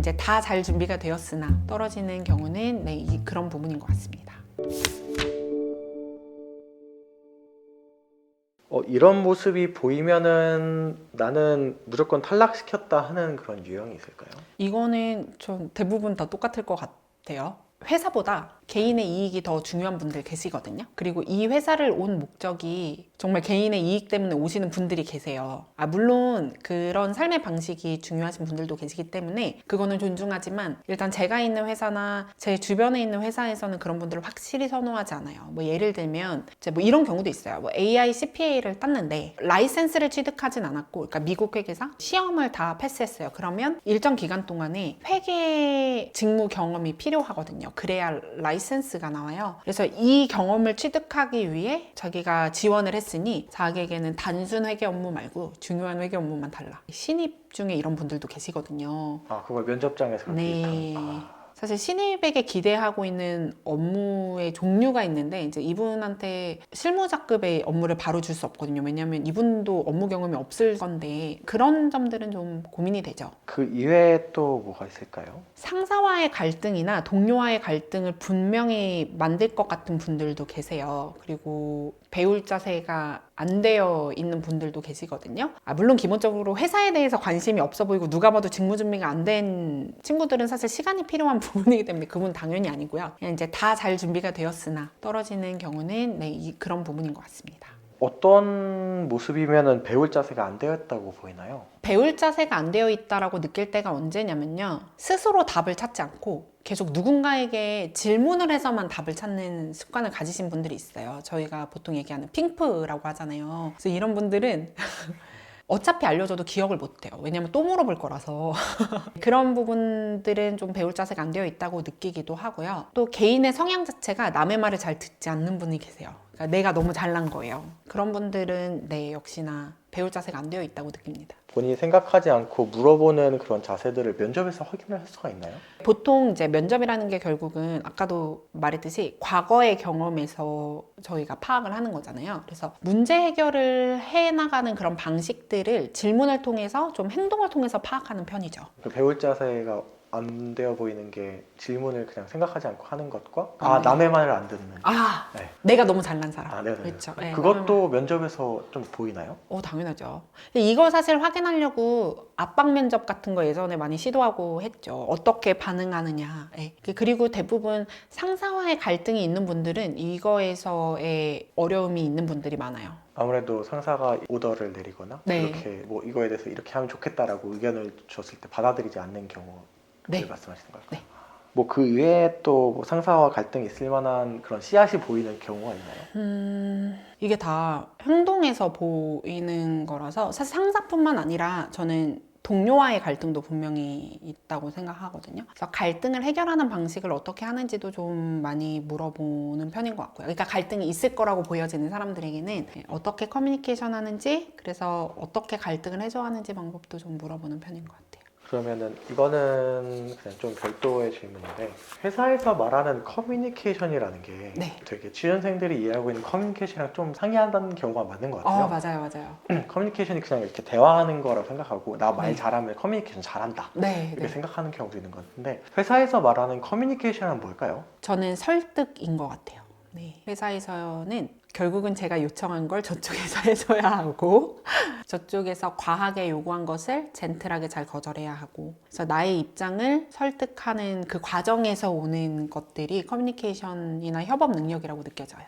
이제 다 잘 준비가 되었으나 떨어지는 경우는 그런 부분인 것 같습니다. 이런 모습이 보이면은 나는 무조건 탈락시켰다 하는 그런 유형이 있을까요? 이거는 좀 대부분 다 똑같을 것 같아요. 회사보다 개인의 이익이 더 중요한 분들 계시거든요. 그리고 이 회사를 온 목적이 정말 개인의 이익 때문에 오시는 분들이 계세요. 물론 그런 삶의 방식이 중요하신 분들도 계시기 때문에 그거는 존중하지만 일단 제가 있는 회사나 제 주변에 있는 회사에서는 그런 분들을 확실히 선호하지 않아요. 뭐 예를 들면 이제 뭐 이런 경우도 있어요. 뭐 AI CPA를 땄는데 라이센스를 취득하진 않았고, 그러니까 미국 회계사 시험을 다 패스했어요. 그러면 일정 기간 동안에 회계 직무 경험이 필요하거든요. 그래야 라이센스가 나와요. 그래서 이 경험을 취득하기 위해 자기가 지원을 했으니 자기에게는 단순 회계 업무 말고 중요한 회계 업무만 달라. 신입 중에 이런 분들도 계시거든요. 그걸 면접장에서 그렇게 네. 얘기하는. 사실 신입에게 기대하고 있는 업무의 종류가 있는데 이제 이분한테 실무자급의 업무를 바로 줄 수 없거든요. 왜냐하면 이분도 업무 경험이 없을 건데 그런 점들은 좀 고민이 되죠. 그 이외에 또 뭐가 있을까요? 상사와의 갈등이나 동료와의 갈등을 분명히 만들 것 같은 분들도 계세요. 그리고 배울 자세가 안 되어 있는 분들도 계시거든요. 물론 기본적으로 회사에 대해서 관심이 없어 보이고 누가 봐도 직무 준비가 안 된 친구들은 사실 시간이 필요한 부분이기 때문에 그분 당연히 아니고요. 그냥 이제 다 잘 준비가 되었으나 떨어지는 경우는 그런 부분인 것 같습니다. 어떤 모습이면은 배울 자세가 안 되었다고 보이나요? 배울 자세가 안 되어 있다라고 느낄 때가 언제냐면요. 스스로 답을 찾지 않고 계속 누군가에게 질문을 해서만 답을 찾는 습관을 가지신 분들이 있어요. 저희가 보통 얘기하는 핑프라고 하잖아요. 그래서 이런 분들은 어차피 알려줘도 기억을 못해요. 왜냐면 또 물어볼 거라서. 그런 부분들은 좀 배울 자세가 안 되어 있다고 느끼기도 하고요. 또 개인의 성향 자체가 남의 말을 잘 듣지 않는 분이 계세요. 그러니까 내가 너무 잘난 거예요. 그런 분들은 역시나 배울 자세가 안 되어 있다고 느낍니다. 본인이 생각하지 않고 물어보는 그런 자세들을 면접에서 확인을 할 수가 있나요? 보통 이제 면접이라는 게 결국은 아까도 말했듯이 과거의 경험에서 저희가 파악을 하는 거잖아요. 그래서 문제 해결을 해나가는 그런 방식들을 질문을 통해서 좀 행동을 통해서 파악하는 편이죠. 그 배울 자세가 안 되어 보이는 게 질문을 그냥 생각하지 않고 하는 것과 네. 남의 말을 안 듣는. 네. 내가 너무 잘난 사람. 네네. 그렇죠. 그것도 면접에서 좀 보이나요? 당연하죠. 근데 이거 사실 확인하려고 압박 면접 같은 거 예전에 많이 시도하고 했죠. 어떻게 반응하느냐. 그리고 대부분 상사와의 갈등이 있는 분들은 이거에서의 어려움이 있는 분들이 많아요. 아무래도 상사가 오더를 내리거나 그렇게 뭐 이거에 대해서 이렇게 하면 좋겠다라고 의견을 줬을 때 받아들이지 않는 경우를 말씀하시는 걸까요? 네. 뭐 그 이외에 또 뭐 상사와 갈등이 있을 만한 그런 씨앗이 보이는 경우가 있나요? 이게 다 행동에서 보이는 거라서 사실 상사뿐만 아니라 저는 동료와의 갈등도 분명히 있다고 생각하거든요. 그래서 갈등을 해결하는 방식을 어떻게 하는지도 좀 많이 물어보는 편인 것 같고요. 그러니까 갈등이 있을 거라고 보여지는 사람들에게는 어떻게 커뮤니케이션 하는지, 그래서 어떻게 갈등을 해소하는지 방법도 좀 물어보는 편인 것 같아요. 그러면은 이거는 그냥 좀 별도의 질문인데, 회사에서 말하는 커뮤니케이션이라는 게 되게 취준생들이 이해하고 있는 커뮤니케이션이랑 좀 상이하다는 경우가 맞는 것 같아요. 맞아요. 커뮤니케이션이 그냥 이렇게 대화하는 거라고 생각하고 나 말 잘하면 커뮤니케이션 잘한다 이렇게 생각하는 경우도 있는 것 같은데, 회사에서 말하는 커뮤니케이션은 뭘까요? 저는 설득인 것 같아요. 회사에서는 결국은 제가 요청한 걸 저쪽에서 해줘야 하고 저쪽에서 과하게 요구한 것을 젠틀하게 잘 거절해야 하고, 그래서 나의 입장을 설득하는 그 과정에서 오는 것들이 커뮤니케이션이나 협업 능력이라고 느껴져요.